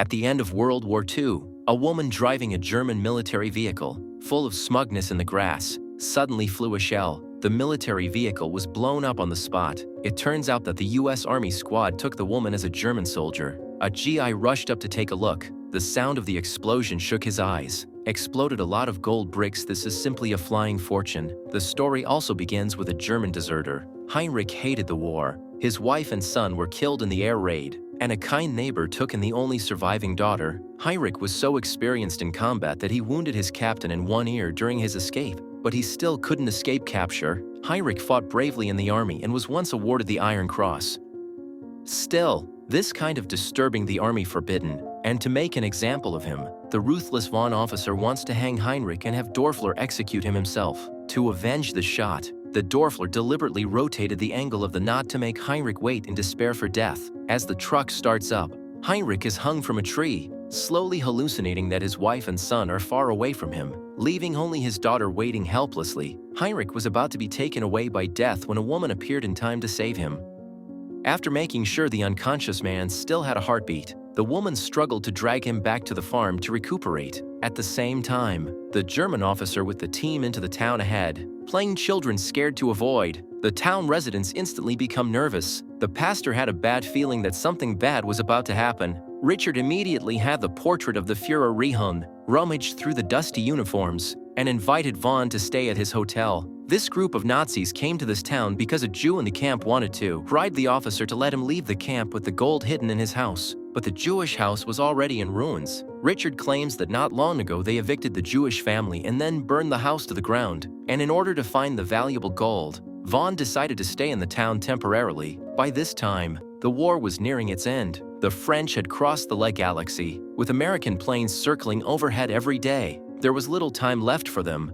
At the end of World War II, a woman driving a German military vehicle, full of smugness in the grass, suddenly flew a shell. The military vehicle was blown up on the spot. It turns out that the US Army squad took the woman as a German soldier. A GI rushed up to take a look. The sound of the explosion shook his eyes. Exploded a lot of gold bricks. This is simply a flying fortune. The story also begins with a German deserter. Heinrich hated the war. His wife and son were killed in the air raid, and a kind neighbor took in the only surviving daughter. Heinrich was so experienced in combat that he wounded his captain in one ear during his escape, but he still couldn't escape capture. Heinrich fought bravely in the army and was once awarded the Iron Cross. Still, this kind of disturbing the army forbidden, and to make an example of him, the ruthless von officer wants to hang Heinrich and have Dorfler execute him himself. To avenge the shot, the Dorfler deliberately rotated the angle of the knot to make Heinrich wait in despair for death. As the truck starts up, Heinrich is hung from a tree, slowly hallucinating that his wife and son are far away from him, leaving only his daughter waiting helplessly. Heinrich was about to be taken away by death when a woman appeared in time to save him. After making sure the unconscious man still had a heartbeat, the woman struggled to drag him back to the farm to recuperate. At the same time, the German officer with the team into the town ahead, playing children scared to avoid. The town residents instantly become nervous. The pastor had a bad feeling that something bad was about to happen. Richard immediately had the portrait of the Führer Rehun, rummaged through the dusty uniforms, and invited Vaughn to stay at his hotel. This group of Nazis came to this town because a Jew in the camp wanted to bribe the officer to let him leave the camp with the gold hidden in his house. But the Jewish house was already in ruins. Richard claims that not long ago they evicted the Jewish family and then burned the house to the ground. And in order to find the valuable gold, Vaughn decided to stay in the town temporarily. By this time, the war was nearing its end. The French had crossed the Lake Galaxy, with American planes circling overhead every day. There was little time left for them.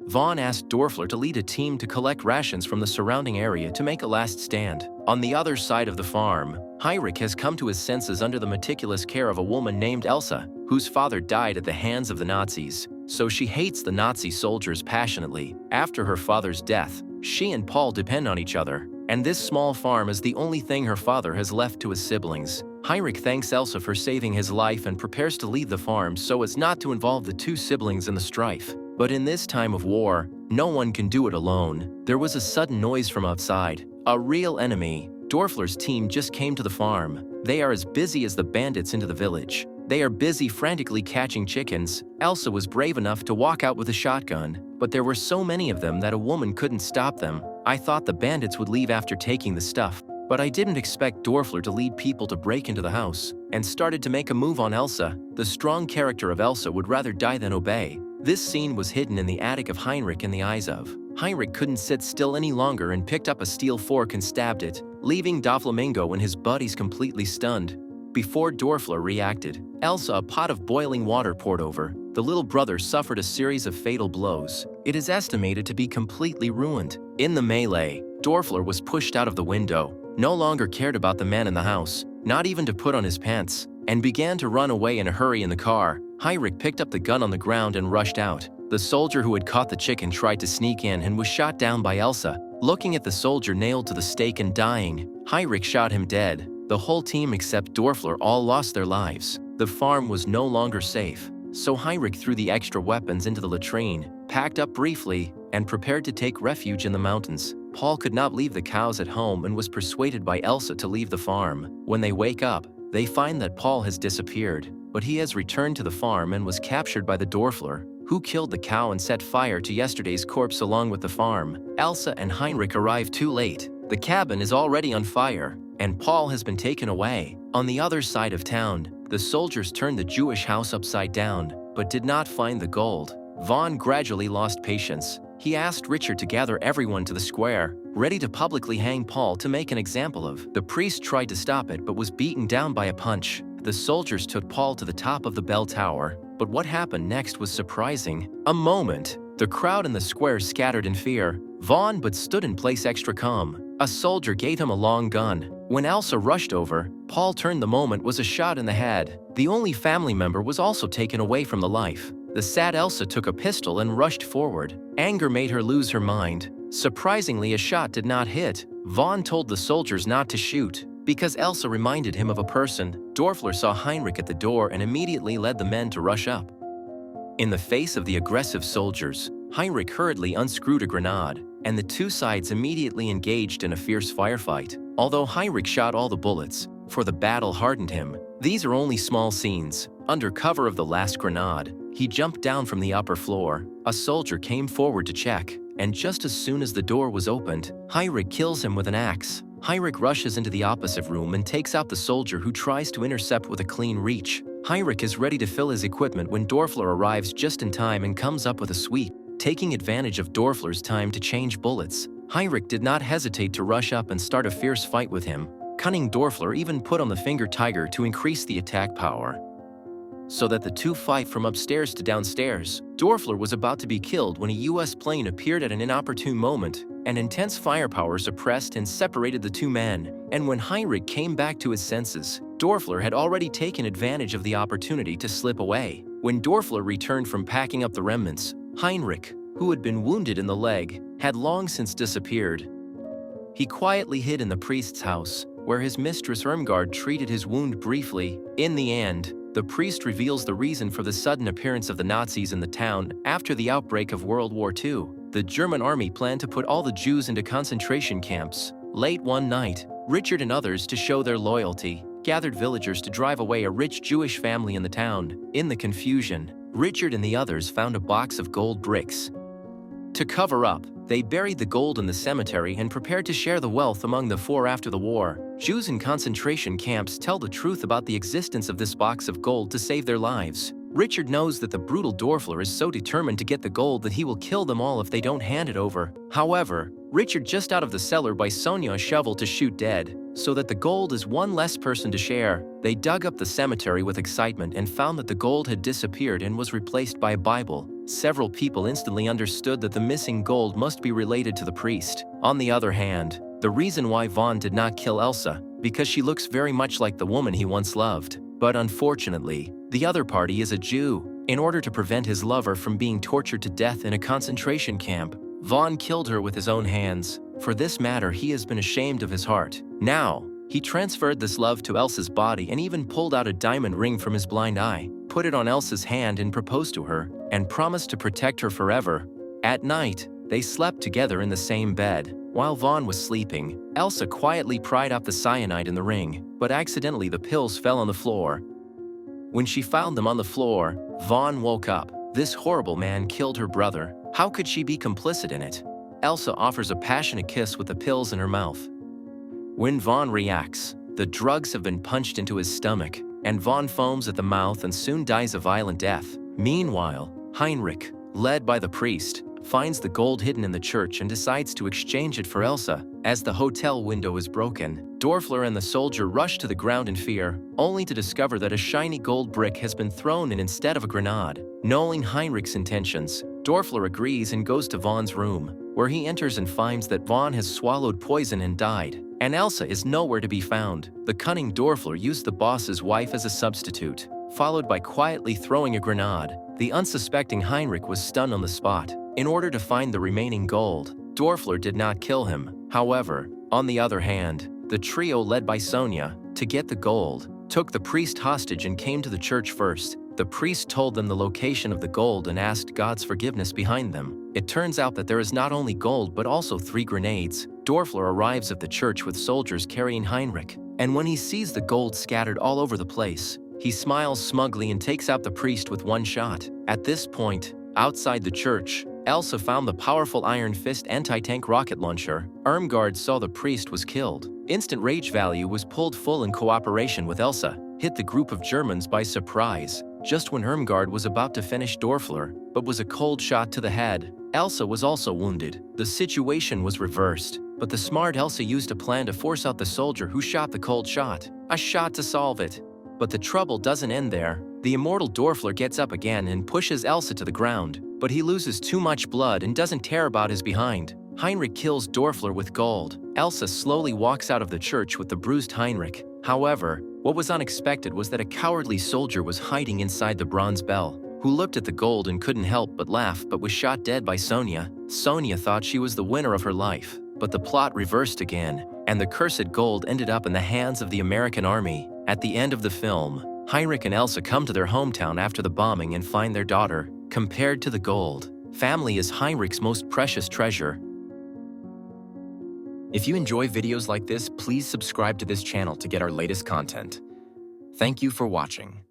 Vaughn asked Dorfler to lead a team to collect rations from the surrounding area to make a last stand. On the other side of the farm, Heinrich has come to his senses under the meticulous care of a woman named Elsa, whose father died at the hands of the Nazis. So she hates the Nazi soldiers passionately. After her father's death, she and Paul depend on each other, and this small farm is the only thing her father has left to his siblings. Heinrich thanks Elsa for saving his life and prepares to leave the farm so as not to involve the two siblings in the strife. But in this time of war, no one can do it alone. There was a sudden noise from outside. A real enemy. Dorfler's team just came to the farm. They are as busy as the bandits into the village. They are busy frantically catching chickens. Elsa was brave enough to walk out with a shotgun, but there were so many of them that a woman couldn't stop them. I thought the bandits would leave after taking the stuff, but I didn't expect Dorfler to lead people to break into the house, and started to make a move on Elsa. The strong character of Elsa would rather die than obey. This scene was hidden in the attic of Heinrich in the eyes of. Heinrich couldn't sit still any longer and picked up a steel fork and stabbed it, leaving Doflamingo and his buddies completely stunned. Before Dorfler reacted, Elsa, a pot of boiling water poured over. The little brother suffered a series of fatal blows. It is estimated to be completely ruined. In the melee, Dorfler was pushed out of the window, no longer cared about the man in the house, not even to put on his pants, and began to run away in a hurry in the car. Heinrich picked up the gun on the ground and rushed out. The soldier who had caught the chicken tried to sneak in and was shot down by Elsa. Looking at the soldier nailed to the stake and dying, Heinrich shot him dead. The whole team except Dorfler all lost their lives. The farm was no longer safe, so Heinrich threw the extra weapons into the latrine, packed up briefly, and prepared to take refuge in the mountains. Paul could not leave the cows at home and was persuaded by Elsa to leave the farm. When they wake up, they find that Paul has disappeared, but he has returned to the farm and was captured by the Dorfler, who killed the cow and set fire to yesterday's corpse along with the farm. Elsa and Heinrich arrive too late. The cabin is already on fire, and Paul has been taken away. On the other side of town, the soldiers turned the Jewish house upside down, but did not find the gold. Vaughn gradually lost patience. He asked Richard to gather everyone to the square, ready to publicly hang Paul to make an example of. The priest tried to stop it but was beaten down by a punch. The soldiers took Paul to the top of the bell tower, but what happened next was surprising. A moment, the crowd in the square scattered in fear. Vaughn but stood in place extra calm. A soldier gave him a long gun. When Elsa rushed over, Paul turned. The moment was a shot in the head. The only family member was also taken away from the life. The sad Elsa took a pistol and rushed forward. Anger made her lose her mind. Surprisingly, a shot did not hit. Vaughn told the soldiers not to shoot, because Elsa reminded him of a person Dorfler saw Heinrich at the door and immediately led the men to rush up. In the face of the aggressive soldiers, Heinrich hurriedly unscrewed a grenade, and the two sides immediately engaged in a fierce firefight. Although Heinrich shot all the bullets, for the battle hardened him, these are only small scenes. Under cover of the last grenade, he jumped down from the upper floor. A soldier came forward to check, and just as soon as the door was opened, Heinrich kills him with an axe. Heinrich rushes into the opposite room and takes out the soldier who tries to intercept with a clean reach. Heinrich is ready to fill his equipment when Dorfler arrives just in time and comes up with a sweep. Taking advantage of Dorfler's time to change bullets, Heinrich did not hesitate to rush up and start a fierce fight with him. Cunning Dorfler even put on the finger tiger to increase the attack power, so that the two fight from upstairs to downstairs. Dorfler was about to be killed when a US plane appeared at an inopportune moment. An intense firepower suppressed and separated the two men, and when Heinrich came back to his senses, Dorfler had already taken advantage of the opportunity to slip away. When Dorfler returned from packing up the remnants, Heinrich, who had been wounded in the leg, had long since disappeared. He quietly hid in the priest's house, where his mistress Irmgard treated his wound briefly. In the end, the priest reveals the reason for the sudden appearance of the Nazis in the town after the outbreak of World War II. The German army planned to put all the Jews into concentration camps. Late one night, Richard and others, to show their loyalty, gathered villagers to drive away a rich Jewish family in the town. In the confusion, Richard and the others found a box of gold bricks. To cover up, they buried the gold in the cemetery and prepared to share the wealth among the four after the war. Jews in concentration camps tell the truth about the existence of this box of gold to save their lives. Richard knows that the brutal Dorfler is so determined to get the gold that he will kill them all if they don't hand it over. However, Richard just out of the cellar by Sonia a shovel to shoot dead, so that the gold is one less person to share. They dug up the cemetery with excitement and found that the gold had disappeared and was replaced by a Bible. Several people instantly understood that the missing gold must be related to the priest. On the other hand, the reason why Vaughn did not kill Elsa, because she looks very much like the woman he once loved. But unfortunately, the other party is a Jew. In order to prevent his lover from being tortured to death in a concentration camp, Vaughn killed her with his own hands. For this matter, he has been ashamed of his heart. Now, he transferred this love to Elsa's body and even pulled out a diamond ring from his blind eye, put it on Elsa's hand and proposed to her, and promised to protect her forever. At night, they slept together in the same bed. While Vaughn was sleeping, Elsa quietly pried out the cyanide in the ring, but accidentally the pills fell on the floor. When she found them on the floor, Vaughn woke up. This horrible man killed her brother. How could she be complicit in it? Elsa offers a passionate kiss with the pills in her mouth. When Vaughn reacts, the drugs have been punched into his stomach, and Vaughn foams at the mouth and soon dies a violent death. Meanwhile, Heinrich, led by the priest, finds the gold hidden in the church and decides to exchange it for Elsa. As the hotel window is broken, Dorfler and the soldier rush to the ground in fear, only to discover that a shiny gold brick has been thrown in instead of a grenade. Knowing Heinrich's intentions, Dorfler agrees and goes to Vaughn's room, where he enters and finds that Vaughn has swallowed poison and died, and Elsa is nowhere to be found. The cunning Dorfler used the boss's wife as a substitute, followed by quietly throwing a grenade. The unsuspecting Heinrich was stunned on the spot. In order to find the remaining gold, Dorfler did not kill him. However, on the other hand, the trio led by Sonia, to get the gold, took the priest hostage and came to the church first. The priest told them the location of the gold and asked God's forgiveness behind them. It turns out that there is not only gold but also 3 grenades. Dorfler arrives at the church with soldiers carrying Heinrich, and when he sees the gold scattered all over the place, he smiles smugly and takes out the priest with one shot. At this point, outside the church, Elsa found the powerful Iron Fist anti-tank rocket launcher. Irmgard saw the priest was killed. Instant rage value was pulled full in cooperation with Elsa, hit the group of Germans by surprise, just when Irmgard was about to finish Dorfler, but was a cold shot to the head. Elsa was also wounded. The situation was reversed, but the smart Elsa used a plan to force out the soldier who shot the cold shot. A shot to solve it. But the trouble doesn't end there. The immortal Dorfler gets up again and pushes Elsa to the ground, but he loses too much blood and doesn't care about his behind. Heinrich kills Dorfler with gold. Elsa slowly walks out of the church with the bruised Heinrich. However, what was unexpected was that a cowardly soldier was hiding inside the bronze bell, who looked at the gold and couldn't help but laugh, but was shot dead by Sonia. Sonia thought she was the winner of her life, but the plot reversed again, and the cursed gold ended up in the hands of the American army. At the end of the film, Heinrich and Elsa come to their hometown after the bombing and find their daughter. Compared to the gold, family is Heinrich's most precious treasure. If you enjoy videos like this, please subscribe to this channel to get our latest content. Thank you for watching.